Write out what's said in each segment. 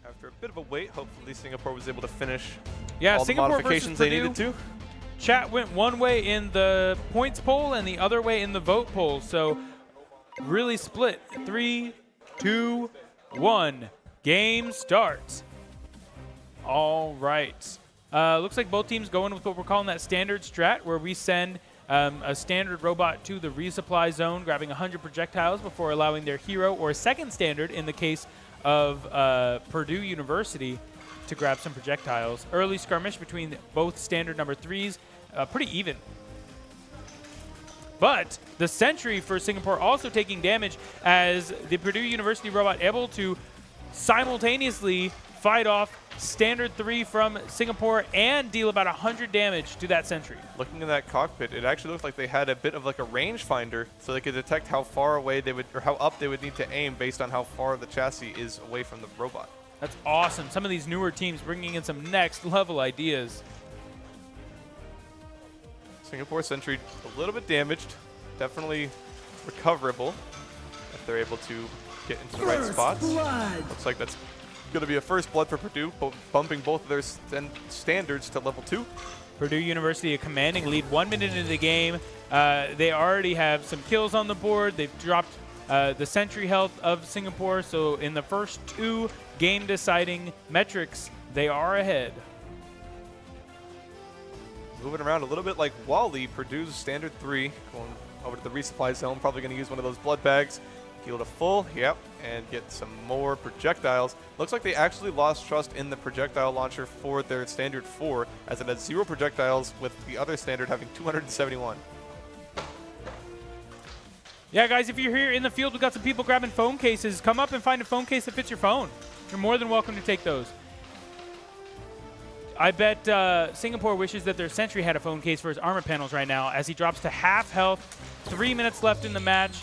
After a bit of a wait, hopefully Singapore was able to finish Yeah, all Singapore the modifications versus they Purdue. needed to. Chat went one way in the points poll and the other way in the vote poll. So really split. 3, 2, 1. Game starts. All right. Looks like both teams going with what we're calling that standard strat, where we send a standard robot to the resupply zone, grabbing 100 projectiles before allowing their hero, or a second standard in the case of Purdue University, to grab some projectiles. Early skirmish between both standard number 3s, pretty even. But the sentry for Singapore also taking damage as the Purdue University robot able to simultaneously fight off standard 3 from Singapore and deal about 100 damage to that sentry. Looking in that cockpit, it actually looked like they had a bit of like a rangefinder, so they could detect how far away they would, or how up they would need to aim based on how far the chassis is away from the robot. That's awesome. Some of these newer teams bringing in some next level ideas. Singapore sentry a little bit damaged, definitely recoverable if they're able to get into the right spots. Looks like that's going to be a first blood for Purdue, bumping both of their standards to level 2. Purdue University a commanding lead 1 minute into the game. They already have some kills on the board. They've dropped the sentry health of Singapore, so in the first 2 game-deciding metrics, they are ahead. Moving around a little bit like Wally, Purdue's standard 3, going over to the resupply zone, probably going to use one of those blood bags, heal to full, yep, and get some more projectiles. Looks like they actually lost trust in the projectile launcher for their standard 4, as it has 0 projectiles, with the other standard having 271. Yeah, guys, if you're here in the field, we've got some people grabbing phone cases. Come up and find a phone case that fits your phone. You're more than welcome to take those. I bet Singapore wishes that their sentry had a phone case for his armor panels right now, as he drops to half health. 3 minutes left in the match.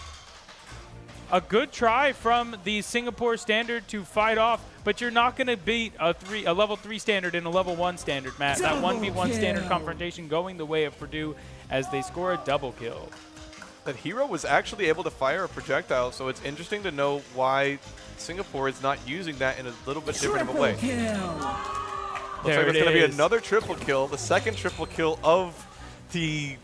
A good try from the Singapore standard to fight off, but you're not going to beat a level 3 standard and a level 1 standard, Matt. That 1v1 standard confrontation going the way of Purdue as they score a double kill. That hero was actually able to fire a projectile, so it's interesting to know why Singapore is not using that in a little bit different of a way. Looks like it's going to be another triple kill, the second triple kill of the,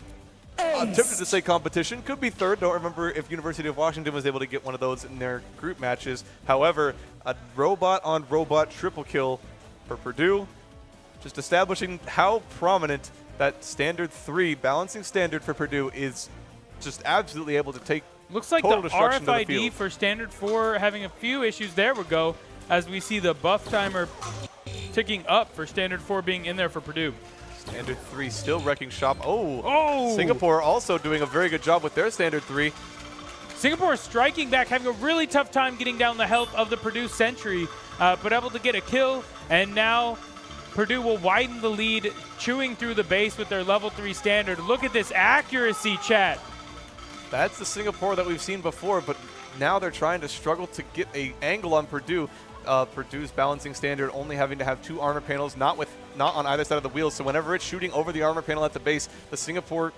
I'm tempted to say competition, could be third. Don't remember if University of Washington was able to get one of those in their group matches. However, a robot-on-robot triple kill for Purdue, just establishing how prominent that standard 3 balancing standard for Purdue is, just absolutely able to take looks like total the destruction to the RFID field. for standard 4 having a few issues. There we go, as we see the buff timer ticking up for standard 4 being in there for Purdue. Standard 3 still wrecking shop. Oh! Singapore also doing a very good job with their standard 3. Singapore striking back, having a really tough time getting down the health of the Purdue sentry, but able to get a kill, and now Purdue will widen the lead, chewing through the base with their level 3 standard. Look at this accuracy, chat. That's the Singapore that we've seen before, but now they're trying to struggle to get an angle on Purdue. Purdue's balancing standard only having to have 2 armor panels, not on either side of the wheel. So whenever it's shooting over the armor panel at the base, the Singapore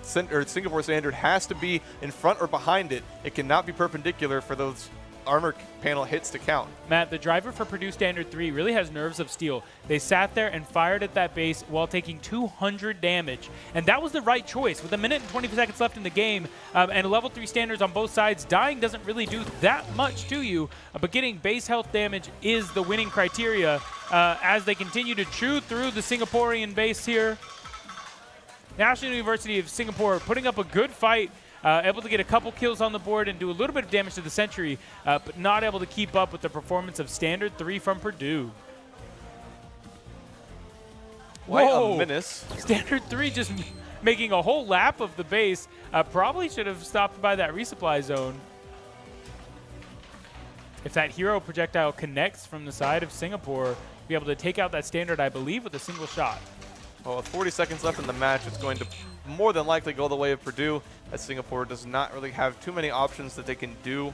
standard has to be in front or behind it. It cannot be perpendicular for those armor panel hits to count. Matt, the driver for Purdue Standard 3 really has nerves of steel. They sat there and fired at that base while taking 200 damage. And that was the right choice. With a minute and 20 seconds left in the game and level 3 standards on both sides, dying doesn't really do that much to you. But getting base health damage is the winning criteria as they continue to chew through the Singaporean base here. National University of Singapore putting up a good fight. Able to get a couple kills on the board and do a little bit of damage to the sentry, but not able to keep up with the performance of standard 3 from Purdue. Quite a menace. Standard 3 just making a whole lap of the base. Probably should have stopped by that resupply zone. If that hero projectile connects from the side of Singapore, be able to take out that standard, I believe, with a single shot. Well, with 40 seconds left in the match, it's going to more than likely go the way of Purdue, as Singapore does not really have too many options that they can do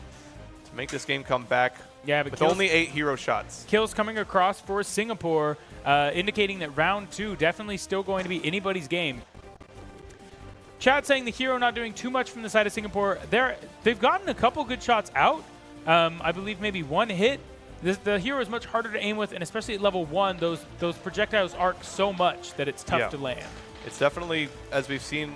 to make this game come back. Yeah, but with only 8 hero shots. Kills coming across for Singapore, indicating that round 2 definitely still going to be anybody's game. Chat saying the hero not doing too much from the side of Singapore. They've gotten a couple good shots out. I believe maybe 1 hit The hero is much harder to aim with, and especially at level 1, those projectiles arc so much that it's tough to land. It's definitely, as we've seen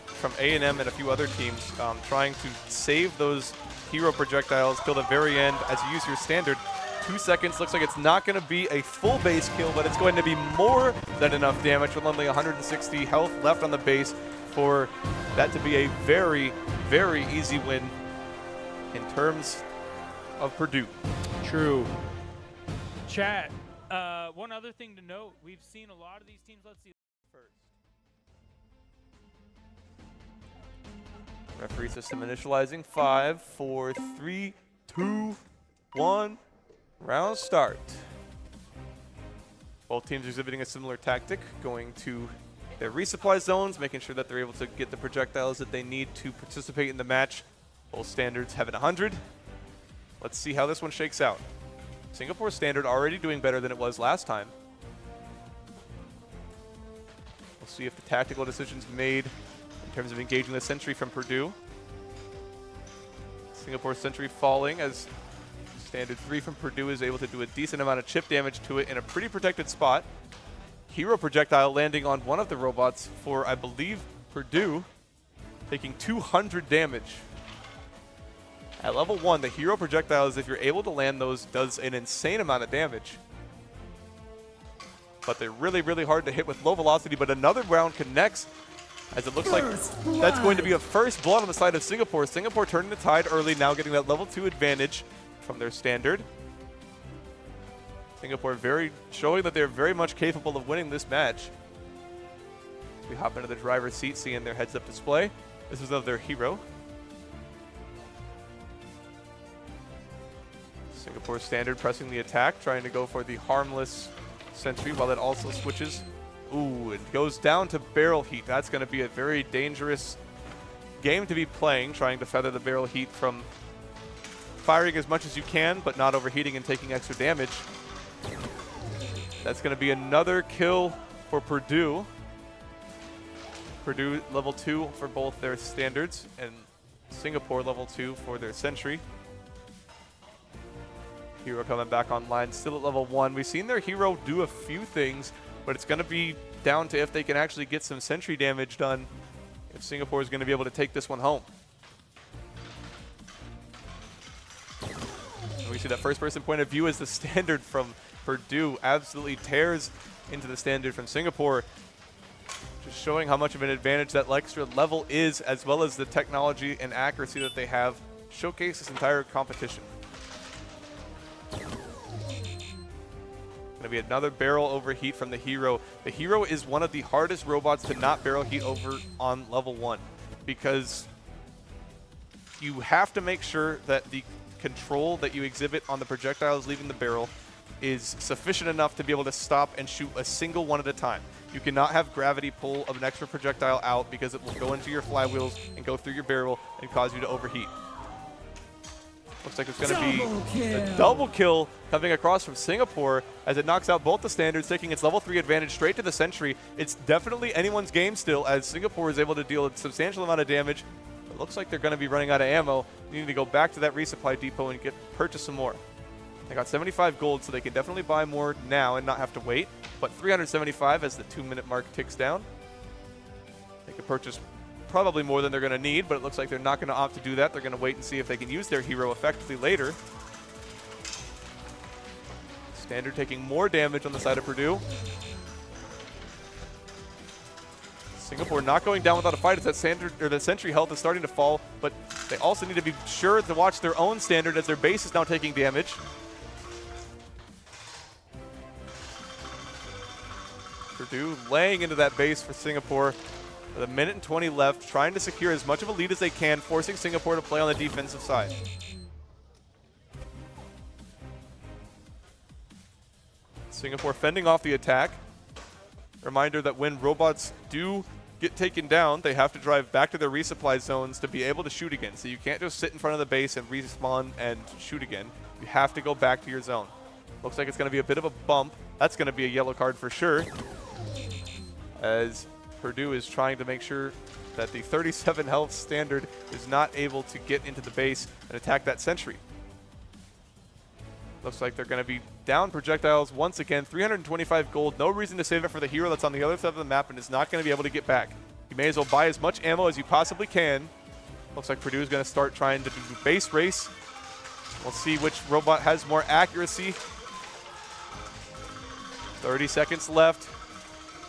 from A&M and a few other teams, trying to save those hero projectiles till the very end as you use your standard. 2 seconds, looks like it's not going to be a full base kill, but it's going to be more than enough damage with only 160 health left on the base for that to be a very, very easy win in terms of Purdue. True. Chat, one other thing to note, we've seen a lot of these teams, let's see first. Referee system initializing. 5, 4, 3, 2, 1. Round start. Both teams exhibiting a similar tactic, going to their resupply zones, making sure that they're able to get the projectiles that they need to participate in the match. Both standards have an 100. Let's see how this one shakes out. Singapore standard already doing better than it was last time. We'll see if the tactical decisions made in terms of engaging the sentry from Purdue. Singapore sentry falling as standard 3 from Purdue is able to do a decent amount of chip damage to it in a pretty protected spot. Hero projectile landing on one of the robots for, I believe, Purdue, taking 200 damage. At level 1, the hero projectiles, if you're able to land those, does an insane amount of damage. But they're really, really hard to hit with low velocity, but another round connects, as it looks like that's going to be a first blood on the side of Singapore. Singapore turning the tide early, now getting that level 2 advantage from their standard. Singapore showing that they're very much capable of winning this match. As we hop into the driver's seat, seeing their heads-up display. This is of their hero. Singapore standard pressing the attack, trying to go for the harmless sentry while it also switches. Ooh, it goes down to barrel heat. That's going to be a very dangerous game to be playing, trying to feather the barrel heat from firing as much as you can, but not overheating and taking extra damage. That's going to be another kill for Purdue. Purdue level 2 for both their standards, and Singapore level 2 for their sentry. Hero coming back online, still at level 1. We've seen their hero do a few things, but it's going to be down to if they can actually get some sentry damage done, if Singapore is going to be able to take this one home. And we see that first-person point of view as the standard from Purdue absolutely tears into the standard from Singapore, just showing how much of an advantage that extra level is, as well as the technology and accuracy that they have. Showcase this entire competition. Going to be another barrel overheat from the hero. The hero is one of the hardest robots to not barrel heat over on level 1, because you have to make sure that the control that you exhibit on the projectiles leaving the barrel is sufficient enough to be able to stop and shoot a single one at a time. You cannot have gravity pull of an extra projectile out, because it will go into your flywheels and go through your barrel and cause you to overheat. Looks like it's going to be a double kill coming across from Singapore as it knocks out both the standards, taking its level 3 advantage straight to the sentry. It's definitely anyone's game still, as Singapore is able to deal a substantial amount of damage. It looks like they're going to be running out of ammo. They need to go back to that resupply depot and purchase some more. They got 75 gold, so they can definitely buy more now and not have to wait. But 375 as the 2-minute mark ticks down. They could purchase probably more than they're going to need, but it looks like they're not going to opt to do that. They're going to wait and see if they can use their hero effectively later. Standard taking more damage on the side of Purdue. Singapore not going down without a fight as that standard, or the sentry health is starting to fall, but they also need to be sure to watch their own standard as their base is now taking damage. Purdue laying into that base for Singapore. With a minute and 20 left, trying to secure as much of a lead as they can, forcing Singapore to play on the defensive side. Singapore fending off the attack. Reminder that when robots do get taken down, they have to drive back to their resupply zones to be able to shoot again. So you can't just sit in front of the base and respawn and shoot again. You have to go back to your zone. Looks like it's going to be a bit of a bump. That's going to be a yellow card for sure, as Purdue is trying to make sure that the 37 health standard is not able to get into the base and attack that sentry. Looks like they're going to be down projectiles once again. 325 gold. No reason to save it for the hero that's on the other side of the map and is not going to be able to get back. You may as well buy as much ammo as you possibly can. Looks like Purdue is going to start trying to do base race. We'll see which robot has more accuracy. 30 seconds left.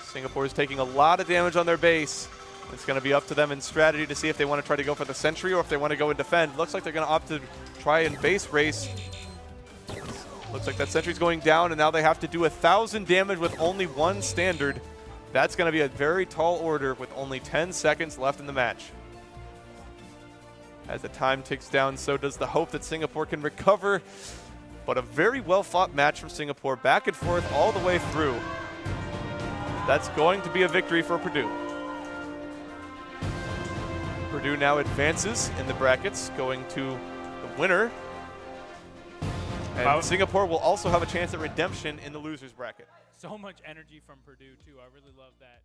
Singapore is taking a lot of damage on their base. It's going to be up to them in strategy to see if they want to try to go for the sentry or if they want to go and defend. Looks like they're going to opt to try and base race. Looks like that sentry's going down, and now they have to do 1,000 damage with only one standard. That's going to be a very tall order with only 10 seconds left in the match. As the time ticks down, so does the hope that Singapore can recover. But a very well-fought match from Singapore, back and forth all the way through. That's going to be a victory for Purdue. Purdue now advances in the brackets, going to the winner. And Singapore will also have a chance at redemption in the losers bracket. So much energy from Purdue, too. I really love that.